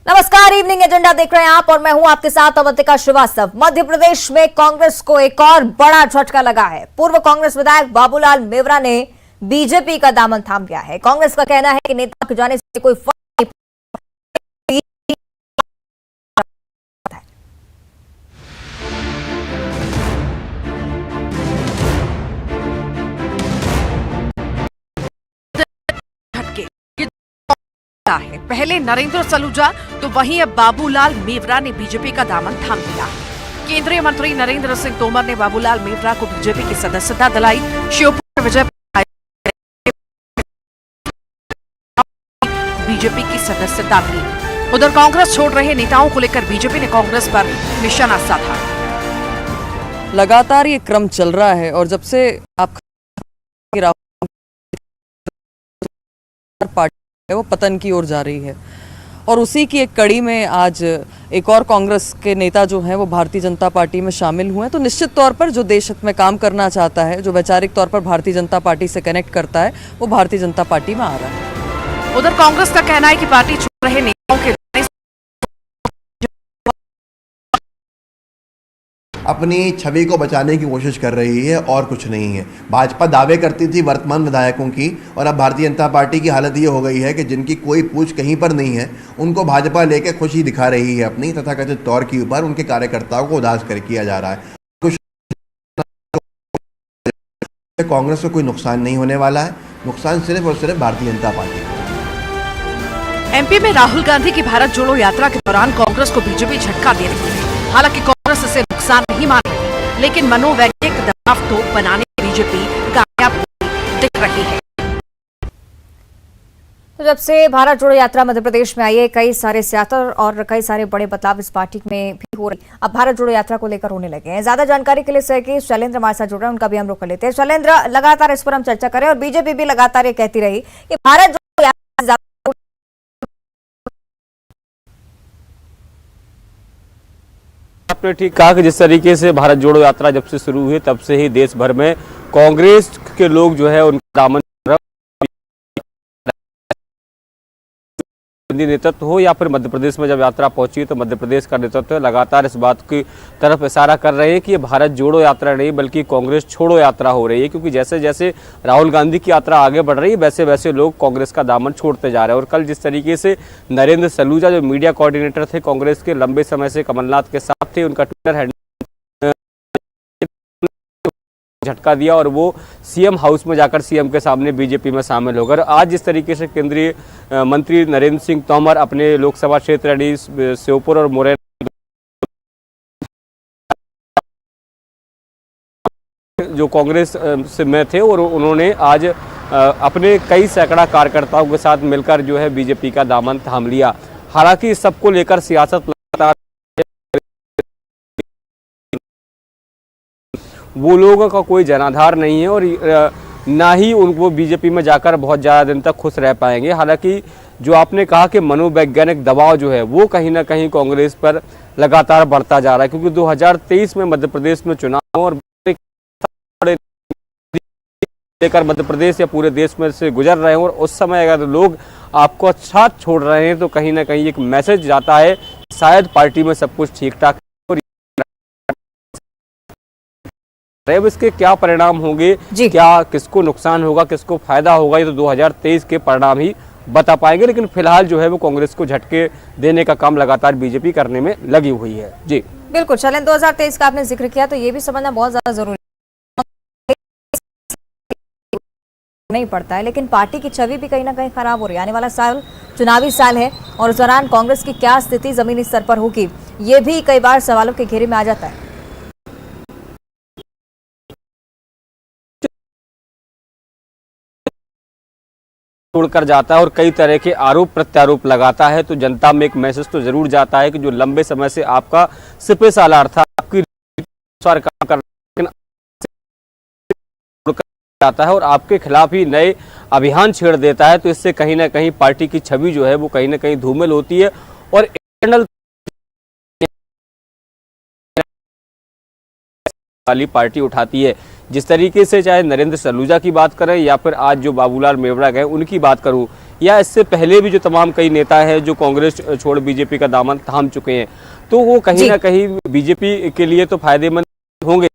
नमस्कार, evening agenda देख रहे हैं आप और मैं हूं आपके साथ अवंतिका श्रीवास्तव। मध्य प्रदेश में कांग्रेस को एक और बड़ा झटका लगा है। पूर्व कांग्रेस विधायक बाबूलाल मेवरा ने बीजेपी का दामन थाम लिया है। कांग्रेस का कहना है कि नेता के जाने से कोई फर्क नहीं है। पहले नरेंद्र सलूजा तो वहीं अब बाबूलाल मेवरा ने बीजेपी का दामन थाम लिया। केंद्रीय मंत्री नरेंद्र सिंह तोमर ने बाबूलाल मेवरा को बीजेपी की सदस्यता दिलाई। श्योपुर विजय बीजेपी की सदस्यता मिली। उधर कांग्रेस छोड़ रहे नेताओं को लेकर बीजेपी ने कांग्रेस पर निशाना साधा। लगातार ये क्रम चल रहा है और जब से आप पार्टी है वो पतन की ओर जा रही है और उसी की एक कड़ी में आज एक और कांग्रेस के नेता जो हैं वो भारतीय जनता पार्टी में शामिल हुए हैं। तो निश्चित तौर पर जो देश हित में काम करना चाहता है, जो वैचारिक तौर पर भारतीय जनता पार्टी से कनेक्ट करता है, वो भारतीय जनता पार्टी में आ रहा है। उधर कांग्रेस का कहना है कि पार्टी छोड़ रहे नेताओं के अपनी छवि को बचाने की कोशिश कर रही है और कुछ नहीं है। भाजपा दावे करती थी वर्तमान विधायकों की और अब भारतीय जनता पार्टी की हालत ये हो गई है कि जिनकी कोई पूछ कहीं पर नहीं है उनको भाजपा लेके खुशी दिखा रही है अपनी तथाकथित तौर के ऊपर। उनके कार्यकर्ताओं को उदास कर किया जा रहा है। कुछ कांग्रेस को कोई नुकसान नहीं होने वाला है, नुकसान सिर्फ और सिर्फ भारतीय जनता पार्टी को। एमपी में राहुल गांधी की भारत जोड़ो यात्रा के दौरान कांग्रेस को बीजेपी झटका दे रही है। हालांकि कांग्रेस इसे नुकसान नहीं मान रही, लेकिन मनोवैज्ञानिक दबाव तो बनाने में बीजेपी कामयाब दिख रही है। तो जब से भारत जोड़ो यात्रा मध्य प्रदेश में आई है, कई सारे सियासत और कई सारे बड़े बदलाव इस पार्टी में भी हो रही। अब भारत जोड़ो यात्रा को लेकर होने लगे हैं। ज्यादा जानकारी के लिए सहयोगी शैलेंद्र हमारे साथ जुड़ रहे हैं, उनका भी हम रुख कर लेते हैं। शैलेंद्र, लगातार इस पर हम चर्चा करें और बीजेपी भी लगातार ये कहती रही कि भारत जोड़ो यात्रा आपने ठीक कहा कि जिस तरीके से भारत जोड़ो यात्रा जब से शुरू हुई तब से ही देश भर में कांग्रेस के लोग जो है उनका दामन नेतृत्व हो या फिर मध्य प्रदेश में जब यात्रा पहुंची तो मध्य प्रदेश का नेतृत्व लगातार इस बात की तरफ इशारा कर रहे हैं कि ये भारत जोड़ो यात्रा नहीं बल्कि कांग्रेस छोड़ो यात्रा हो रही है। क्योंकि जैसे जैसे राहुल गांधी की यात्रा आगे बढ़ रही है वैसे वैसे लोग कांग्रेस का दामन छोड़ते जा रहे हैं। और कल जिस तरीके से नरेंद्र सलूजा जो मीडिया कोऑर्डिनेटर थे कांग्रेस के, लंबे समय से कमलनाथ के साथ थे, उनका ट्विटर हैंडल झटका दिया और वो सीएम हाउस में जाकर सीएम के सामने बीजेपी में शामिल हो गए। आज जिस तरीके से केंद्रीय मंत्री नरेंद्र सिंह तोमर अपने लोकसभा क्षेत्र यानी श्योपुर और मुरैना जो कांग्रेस में थे और उन्होंने आज अपने कई सैकड़ा कार्यकर्ताओं के साथ मिलकर जो है बीजेपी का दामन थाम लिया। हालांकि सबको लेकर सियासत लगातार वो लोगों का कोई जनाधार नहीं है और ना ही उनको बीजेपी में जाकर बहुत ज़्यादा दिन तक खुश रह पाएंगे। हालांकि जो आपने कहा कि मनोवैज्ञानिक दबाव जो है वो कहीं ना कहीं कांग्रेस पर लगातार बढ़ता जा रहा है। क्योंकि 2023 में मध्य प्रदेश में चुनाव और लेकर मध्य प्रदेश या पूरे देश में से गुजर रहे हैं और उस समय अगर लोग आपको साथ छोड़ रहे हैं तो कहीं ना कहीं एक मैसेज जाता है शायद पार्टी में सब कुछ ठीक ठाक। अब इसके क्या परिणाम होंगे, क्या किसको नुकसान होगा, किसको फायदा होगा, ये तो 2023 के परिणाम ही बता पाएंगे। लेकिन फिलहाल जो है वो कांग्रेस को झटके देने का काम लगातार बीजेपी करने में लगी हुई है। जी बिल्कुल शैलेंद्र, 2023 का आपने जिक्र किया तो ये भी समझना बहुत ज्यादा जरूरी नहीं पड़ता है, लेकिन पार्टी की छवि भी कहीं ना कहीं खराब हो रही है। आने वाला साल चुनावी साल है और उस दौरान कांग्रेस की क्या स्थिति जमीनी स्तर पर होगी ये भी कई बार सवालों के घेरे में आ जाता है। छोड़कर जाता है और कई तरह के आरोप प्रत्यारोप लगाता है तो जनता में एक मैसेज तो जरूर जाता है कि जो लंबे समय से आपका सिपह सालार था, आपकी अनुसार काम कर जाता है और आपके खिलाफ ही नए अभियान छेड़ देता है। तो इससे कहीं ना कहीं पार्टी की छवि जो है वो कहीं ना कहीं धूमिल होती है और इंटरनल वाली पार्टी उठाती है। जिस तरीके से चाहे नरेंद्र सलूजा की बात करें या फिर आज जो बाबूलाल मेवरा गए उनकी बात करूं, या इससे पहले भी जो तमाम कई नेता हैं जो कांग्रेस छोड़ बीजेपी का दामन थाम चुके हैं, तो वो कहीं ना कहीं बीजेपी के लिए तो फायदेमंद होंगे,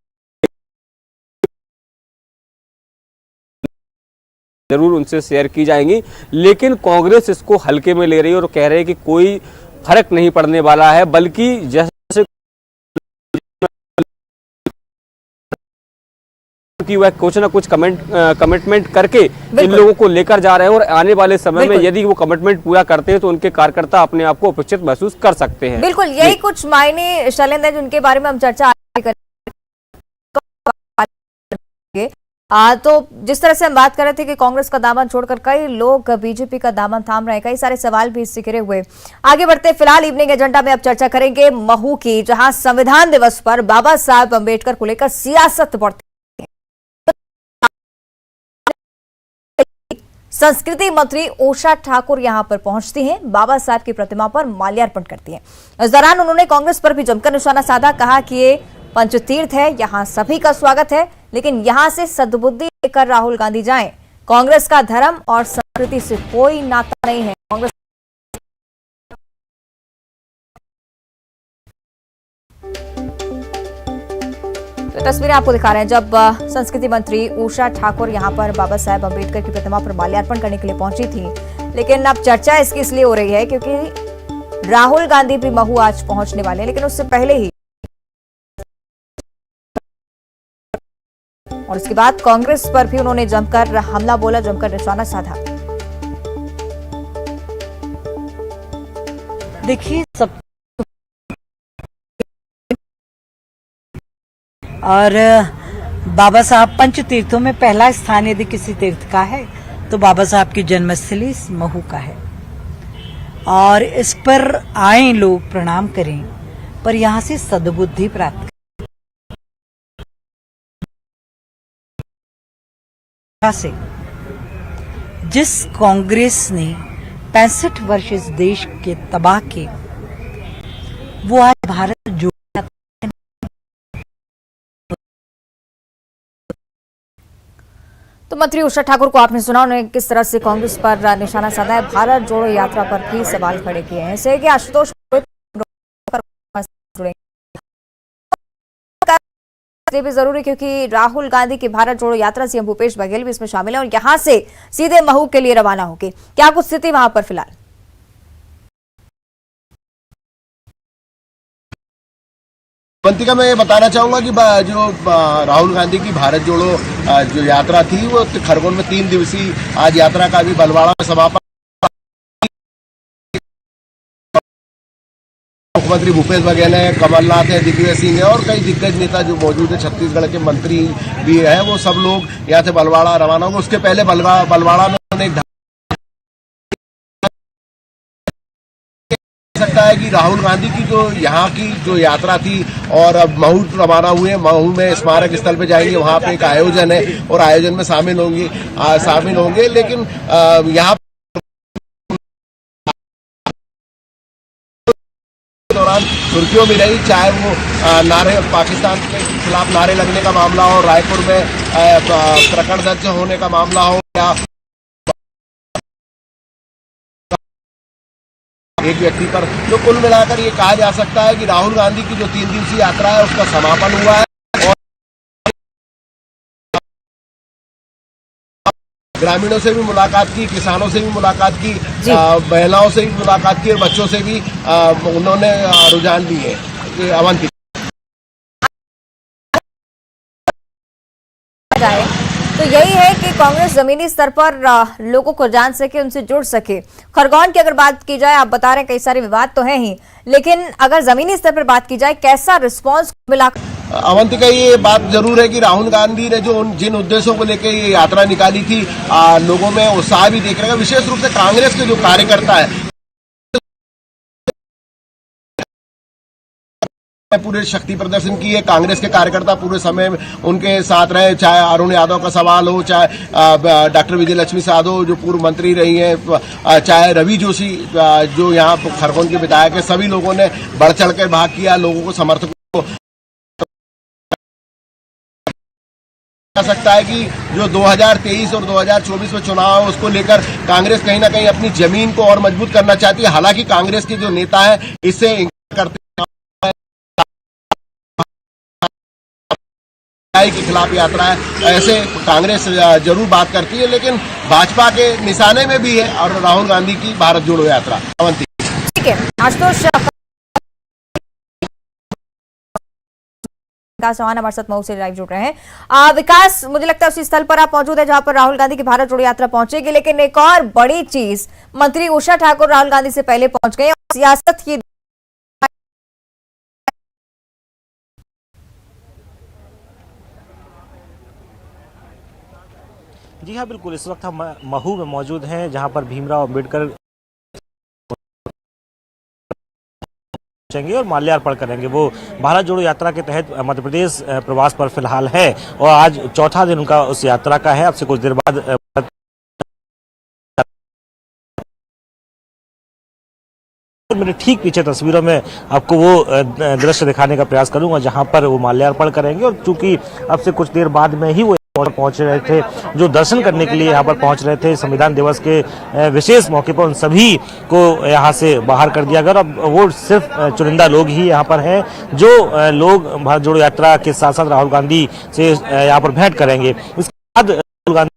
जरूर उनसे शेयर की जाएंगी, लेकिन कांग्रेस इसको हल्के में ले रही है और कह रही है कि कोई फर्क नहीं पड़ने वाला है, बल्कि जैसे कि वह कुछ ना कुछ कमिटमेंट करके इन लोगों को लेकर जा रहे हैं, और आने वाले समय में यदि वो कमिटमेंट पूरा करते हैं तो उनके कार्यकर्ता अपने आप को उपेक्षित महसूस कर सकते हैं। बिल्कुल, यही कुछ मायने शैलेंद्र जिनके बारे में हम चर्चा करेंगे। तो जिस तरह से हम बात कर रहे थे कि कांग्रेस का दामन छोड़कर कई लोग बीजेपी का दामन थाम रहे हैं, कई सारे सवाल भी इससे घिरे हुए। आगे बढ़ते फिलहाल इवनिंग एजेंडा में अब चर्चा करेंगे महू की, जहां संविधान दिवस पर बाबा साहब अंबेडकर को लेकर सियासत बढ़ती है। संस्कृति मंत्री उषा ठाकुर यहां पर पहुंचती हैं, बाबा साहब की प्रतिमा पर माल्यार्पण करती हैं। इस दौरान उन्होंने कांग्रेस पर भी जमकर निशाना साधा, कहा कि ये पंचतीर्थ है, यहां सभी का स्वागत है, लेकिन यहां से सद्बुद्धि लेकर राहुल गांधी जाएं। कांग्रेस का धर्म और संस्कृति से कोई नाता नहीं है। कांग्रेस तो तस्वीरें आपको दिखा रहे हैं जब संस्कृति मंत्री उषा ठाकुर यहां पर बाबा साहेब अंबेडकर की प्रतिमा पर माल्यार्पण करने के लिए पहुंची थी। लेकिन अब चर्चा इसकी इसलिए हो रही है क्योंकि राहुल गांधी भी महू आज पहुंचने वाले हैं, लेकिन उससे पहले ही और इसके बाद कांग्रेस पर भी उन्होंने जमकर हमला बोला, जमकर निशाना साधा। देखिए सब और बाबा साहब पंच तीर्थों में पहला स्थान यदि किसी तीर्थ का है तो बाबा साहब की जन्मस्थली महू का है, और इस पर आए लोग प्रणाम करें, पर यहाँ से सद्बुद्धि प्राप्त करें। से जिस कांग्रेस ने 65 वर्ष इस देश के तबाह किए, वो आज भारत जोड़ो। तो मंत्री उषा ठाकुर को आपने सुना, उन्होंने किस तरह से कांग्रेस पर निशाना साधा है। भारत जोड़ो यात्रा पर भी सवाल खड़े किए हैं। ऐसे कि आशुतोष भी जरूरी, क्योंकि राहुल गांधी की भारत जोड़ो यात्रा सीएम भूपेश बघेल भी इसमें शामिल है और यहां से सीधे महू के लिए रवाना होगी। क्या कुछ स्थिति वहां पर फिलहाल? अवंतिका, मैं ये बताना चाहूंगा कि जो राहुल गांधी की भारत जोड़ो जो यात्रा थी वो खरगोन में 3 दिवसीय आज यात्रा का भी बलवाड़ा में समापन। मुख्यमंत्री भूपेश बघेल है, कमलनाथ है, दिग्विजय सिंह है और कई दिग्गज नेता जो मौजूद है, छत्तीसगढ़ के मंत्री भी है, वो सब लोग यहाँ से बलवाड़ा रवाना होंगे। उसके पहले बलवाड़ा में उन्होंने सकता है कि राहुल गांधी की जो यहाँ की जो यात्रा थी और अब महू रवाना हुए, महू में स्मारक स्थल पे जाएंगे, वहाँ पे एक आयोजन है और आयोजन में शामिल होंगे। लेकिन यहाँ दौरान सुर्खियों में रही, चाहे वो नारे पाकिस्तान के खिलाफ नारे लगने का मामला हो, रायपुर में प्रकरण दर्ज होने का मामला हो, या एक व्यक्ति पर, तो कुल मिलाकर ये कहा जा सकता है कि राहुल गांधी की जो 3 दिवसीय यात्रा है उसका समापन हुआ है और ग्रामीणों से भी मुलाकात की, किसानों से भी मुलाकात की, महिलाओं से भी मुलाकात की और बच्चों से भी उन्होंने रुझान लिए। अवंती तो यही है कि कांग्रेस जमीनी स्तर पर लोगों को जान सके, उनसे जुड़ सके। खरगोन की अगर बात की जाए, आप बता रहे हैं कई सारे विवाद तो हैं ही, लेकिन अगर जमीनी स्तर पर बात की जाए, कैसा रिस्पांस मिला? अवंतिका, ये बात जरूर है कि राहुल गांधी ने जो जिन उद्देश्यों को लेकर ये यात्रा निकाली थी, लोगों में उत्साह भी देख रहे हैं। विशेष रूप से कांग्रेस के जो कार्यकर्ता है पूरे शक्ति प्रदर्शन की है। कांग्रेस के कार्यकर्ता पूरे समय उनके साथ रहे, चाहे अरुण यादव का सवाल हो, चाहे डॉक्टर विजय लक्ष्मी साधो जो पूर्व मंत्री रही हैं, चाहे रवि जोशी जो यहाँ खरगोन के विधायक है, सभी लोगों ने बढ़ चढ़ कर भाग किया, लोगों को समर्थकों को जा सकता है कि जो 2023 और 2024 में चुनाव है उसको लेकर कांग्रेस कहीं ना कहीं अपनी जमीन को और मजबूत करना चाहती है। हालांकि कांग्रेस के जो नेता है इससे इंकार करते के खिलाफ यात्रा है, ऐसे कांग्रेस जरूर बात करती है, लेकिन भाजपा के निशाने में भी है और राहुल गांधी की भारत जोड़ो यात्रा। अवंती ठीक है, आशुतोष विकास चौहान हमारे साथ मऊ से लाइव जुड़ रहे हैं। विकास, मुझे लगता है उसी स्थल पर आप मौजूद है जहां पर राहुल गांधी की भारत जोड़ो यात्रा पहुंचेगी, लेकिन एक और बड़ी चीज, मंत्री उषा ठाकुर राहुल गांधी से पहले पहुंच गई और सियासत की जी हाँ, बिल्कुल। इस वक्त हम महू में मौजूद हैं जहां पर भीमराव अम्बेडकर और माल्यार्पण करेंगे। वो भारत जोड़ो यात्रा के तहत मध्य प्रदेश प्रवास पर फिलहाल है और आज चौथा दिन उनका उस यात्रा का है। अब से कुछ देर बाद मेरे ठीक पीछे तस्वीरों में आपको वो दृश्य दिखाने का प्रयास करूंगा जहां पर वो माल्यार्पण करेंगे। और चूंकि अब से कुछ देर बाद में ही वो पहुंच रहे थे, जो दर्शन करने के लिए यहाँ पर पहुंच रहे थे संविधान दिवस के विशेष मौके पर, उन सभी को यहाँ से बाहर कर दिया गया। अब वो सिर्फ चुनिंदा लोग ही यहाँ पर हैं जो लोग भारत जोड़ो यात्रा के साथ साथ राहुल गांधी से यहाँ पर भेंट करेंगे। इसके बाद राहुल गांधी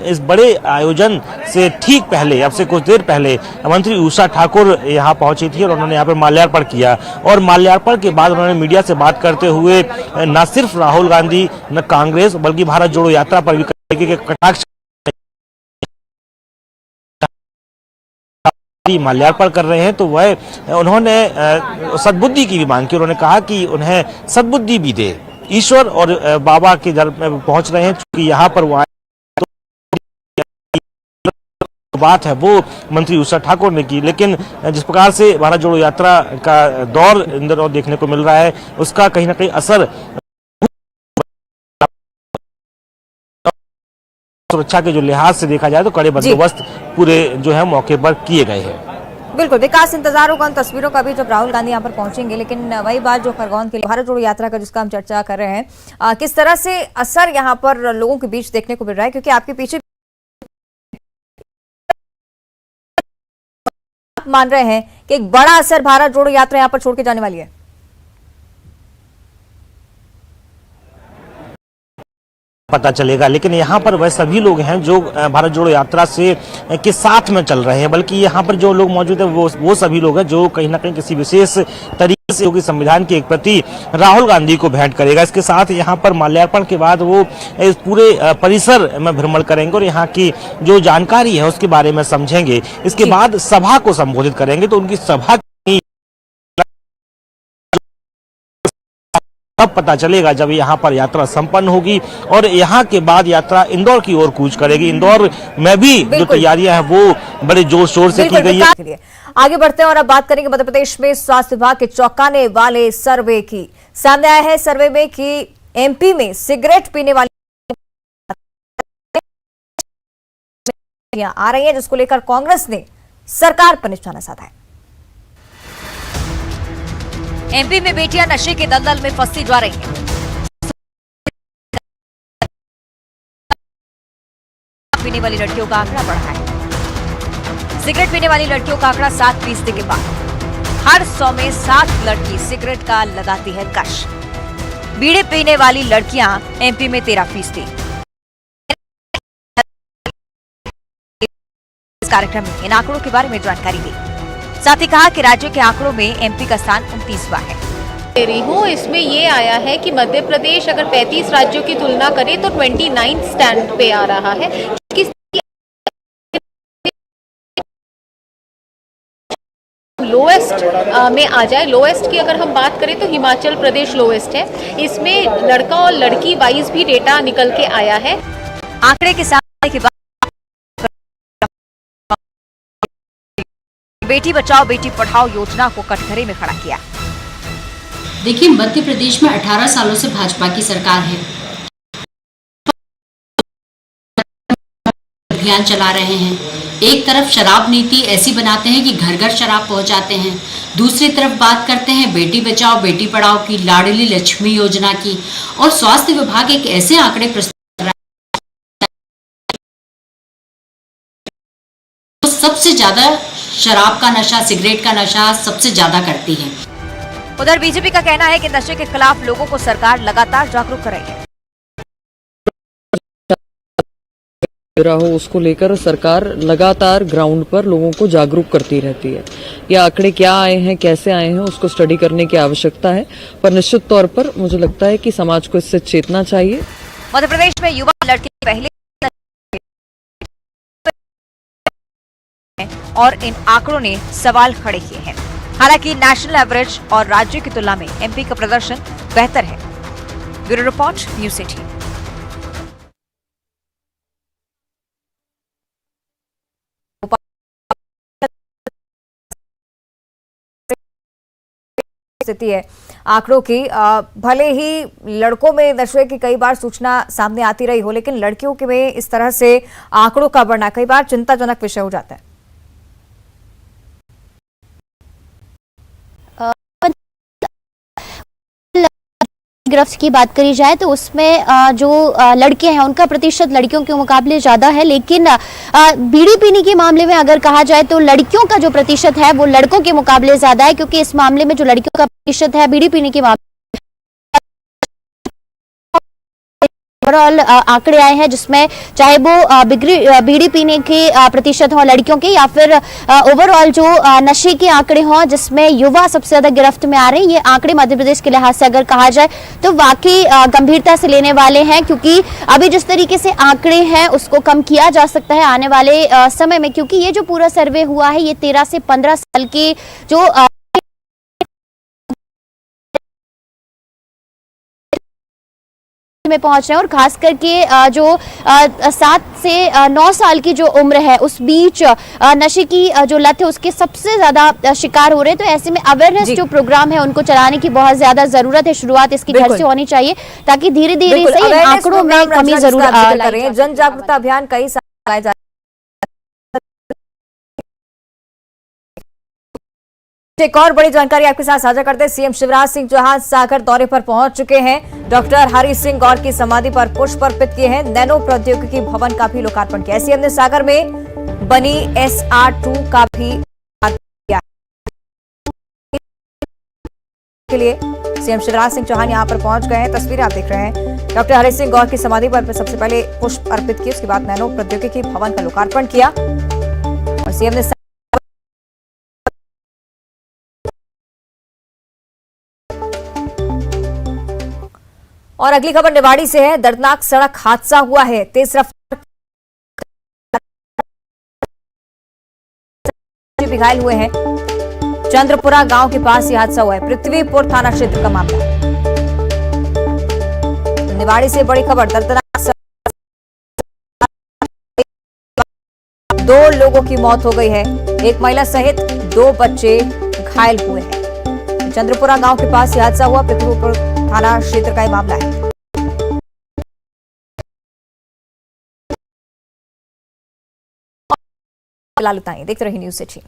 इस बड़े आयोजन से ठीक पहले, अब से कुछ देर पहले, मंत्री उषा ठाकुर यहाँ पहुंची थी और उन्होंने यहाँ पर माल्यार्पण किया। और माल्यार्पण के बाद उन्होंने मीडिया से बात करते हुए न सिर्फ राहुल गांधी, न कांग्रेस, बल्कि भारत जोड़ो यात्रा पर भी कटाक्ष माल्यार्पण कर रहे हैं। तो वह उन्होंने सद्बुद्धि की भी मांग की। उन्होंने कहा कि उन्हें सद्बुद्धि भी दे, ईश्वर और बाबा के दर में पहुंच रहे हैं। चूंकि यहाँ पर वो बात है वो मंत्री उषा ठाकुर ने की, लेकिन जिस प्रकार से भारत जोड़ो यात्रा का दौर इन दिनों देखने को मिल रहा है, उसका कहीं ना कहीं असर सुरक्षा के जो लिहाज से देखा जाए तो कड़े बंदोबस्त पूरे जो है मौके पर किए गए हैं। बिल्कुल विकास, इंतजार होगा उन तस्वीरों का भी जब राहुल गांधी यहाँ पर पहुंचेंगे। लेकिन वही बात जो खरगोन के लिए भारत जोड़ो यात्रा का जिसका हम चर्चा कर रहे हैं, किस तरह से असर यहाँ पर लोगों के बीच देखने को मिल रहा है, क्योंकि आपके पीछे मान रहे हैं कि एक बड़ा असर भारत जोड़ो यात्रा यहां पर छोड़ के जाने वाली है। पता चलेगा, लेकिन यहाँ पर वह सभी लोग हैं जो भारत जोड़ो यात्रा से के साथ में चल रहे हैं, बल्कि यहाँ पर जो लोग मौजूद हैं वो सभी लोग हैं जो कहीं ना कहीं किसी विशेष तरीके से योगी संविधान के एक प्रति राहुल गांधी को भेंट करेगा। इसके साथ यहाँ पर माल्यार्पण के बाद वो इस पूरे परिसर में भ्रमण करेंगे और यहाँ की जो जानकारी है उसके बारे में समझेंगे। इसके बाद सभा को संबोधित करेंगे। तो उनकी सभा तब पता चलेगा जब यहाँ पर यात्रा संपन्न होगी और यहाँ के बाद यात्रा इंदौर की ओर कूच करेगी। इंदौर में भी जो तैयारियां हैं वो बड़े जोर शोर से की गई है। आगे बढ़ते हैं और अब बात करेंगे मध्य प्रदेश में स्वास्थ्य विभाग के चौंकाने वाले सर्वे की। सामने आया है सर्वे में कि एमपी में सिगरेट पीने वाली आ रही है, जिसको लेकर कांग्रेस ने सरकार पर निशाना साधा है। एमपी में बेटियां नशे के दलदल में फंसती जा रही हैं। पीने वाली लड़कियों का आंकड़ा बढ़ा है। सिगरेट पीने वाली लड़कियों का आंकड़ा 7% के बाद हर 100 में 7 लड़की सिगरेट का लगाती है कश। बीड़ी पीने वाली लड़कियां एमपी में 13%। इस कार्यक्रम में इन आंकड़ों के बारे में जानकारी दी, साथ ही कहा कि राज्य के आंकड़ों में एमपी का स्थान 29वां है। दे रही हूँ, इसमें ये आया है कि मध्य प्रदेश अगर 35 राज्यों की तुलना करें तो 29 स्टैंड पे आ रहा है। लोएस्ट में आ जाए, लोएस्ट की अगर हम बात करें तो हिमाचल प्रदेश लोएस्ट है। इसमें लड़का और लड़की वाइज भी डेटा निकल के आया है। आंकड़े के सामने के बाद बेटी बचाओ बेटी पढ़ाओ योजना को कटघरे में खड़ा किया। देखिए, मध्य प्रदेश में 18 सालों से भाजपा की सरकार है। अभियान चला रहे हैं। एक तरफ शराब नीति ऐसी बनाते हैं कि घर घर शराब पहुंचाते हैं, दूसरी तरफ बात करते हैं बेटी बचाओ बेटी पढ़ाओ की, लाडली लक्ष्मी योजना की, और स्वास्थ्य विभाग एक ऐसे आंकड़े प्रस्तुत कर रहा है तो सबसे ज्यादा शराब का नशा, सिगरेट का नशा सबसे ज्यादा करती है। उधर बीजेपी का कहना है कि नशे के खिलाफ लोगों को सरकार लगातार जागरूक कर रही है। हो उसको लेकर सरकार लगातार ग्राउंड पर लोगों को जागरूक करती रहती है। ये आंकड़े क्या आए हैं, कैसे आए हैं, उसको स्टडी करने की आवश्यकता है, पर निश्चित तौर पर मुझे लगता है कि समाज को इससे चेतना चाहिए। मध्य प्रदेश में युवा लड़के पहले और इन आंकड़ों ने सवाल खड़े किए हैं। हालांकि नेशनल एवरेज और राज्य की तुलना में एमपी का प्रदर्शन बेहतर है। Bureau report, news 18। स्थिति है आंकड़ों की। भले ही लड़कों में नशे की कई बार सूचना सामने आती रही हो, लेकिन लड़कियों के में इस तरह से आंकड़ों का बढ़ना कई बार चिंताजनक विषय हो जाता है। गिरफ्त की बात करी जाए तो उसमें जो लड़के हैं उनका प्रतिशत लड़कियों के मुकाबले ज्यादा है, लेकिन बीड़ी पीने के मामले में अगर कहा जाए तो लड़कियों का जो प्रतिशत है वो लड़कों के मुकाबले ज्यादा है, क्योंकि इस मामले में जो लड़कियों का प्रतिशत है बीड़ी पीने के मामले ओवरऑल आंकड़े आए हैं, जिसमें चाहे वो बीड़ी पीने के प्रतिशत हो लड़कियों के, या फिर ओवरऑल जो नशे के आंकड़े हों जिसमें युवा सबसे ज्यादा गिरफ्त में आ रहे हैं। ये आंकड़े मध्य प्रदेश के लिहाज से अगर कहा जाए तो वाकई गंभीरता से लेने वाले हैं, क्योंकि अभी जिस तरीके से आंकड़े हैं उसको कम किया जा सकता है आने वाले समय में, क्योंकि ये जो पूरा सर्वे हुआ है ये 13 से 15 साल के जो में पहुंच रहे हैं, और खास करके जो 7 से 9 साल की जो उम्र है उस बीच नशे की जो लत है उसके सबसे ज्यादा शिकार हो रहे हैं। तो ऐसे में अवेयरनेस जो प्रोग्राम है उनको चलाने की बहुत ज्यादा जरूरत है। शुरुआत इसकी घर से होनी चाहिए ताकि धीरे धीरे से आंकड़ों में कमी जरूर करें। जन जागरूकता अभियान कई साल चलाए जा एक और बड़ी जानकारी आपके साथ साझा करते हैं। सीएम शिवराज सिंह चौहान सागर दौरे पर पहुंच चुके हैं। डॉक्टर हरि सिंह गौर की समाधि पर पुष्प अर्पित किए हैं। नैनो प्रौद्योगिकी भवन का भी लोकार्पण किया। सीएम ने सागर में बनी SR2 का भी किया के लिए सीएम शिवराज सिंह चौहान यहां पर पहुंच गए हैं। तस्वीरें आप देख रहे हैं। डॉक्टर हरि सिंह गौर की समाधि पर सबसे पहले पुष्प अर्पित किए, उसके बाद नैनो प्रौद्योगिकी भवन का लोकार्पण किया और सीएम ने और अगली खबर निवाड़ी से है। दर्दनाक सड़क हादसा हुआ है। तेज रफ्तार भी घायल हुए हैं। चंद्रपुरा गांव के पास यह हादसा हुआ है। पृथ्वीपुर थाना क्षेत्र का मामला। निवाड़ी से बड़ी खबर। दर्दनाक सड़क, 2 लोगों की मौत हो गई है। एक महिला सहित 2 बच्चे घायल हुए हैं। चंद्रपुरा गांव के पास यह हादसा हुआ। पृथ्वीपुर थाना क्षेत्र का यह मामला है। फिलहाल इतना ही। देखते रहिए न्यूज़ 18।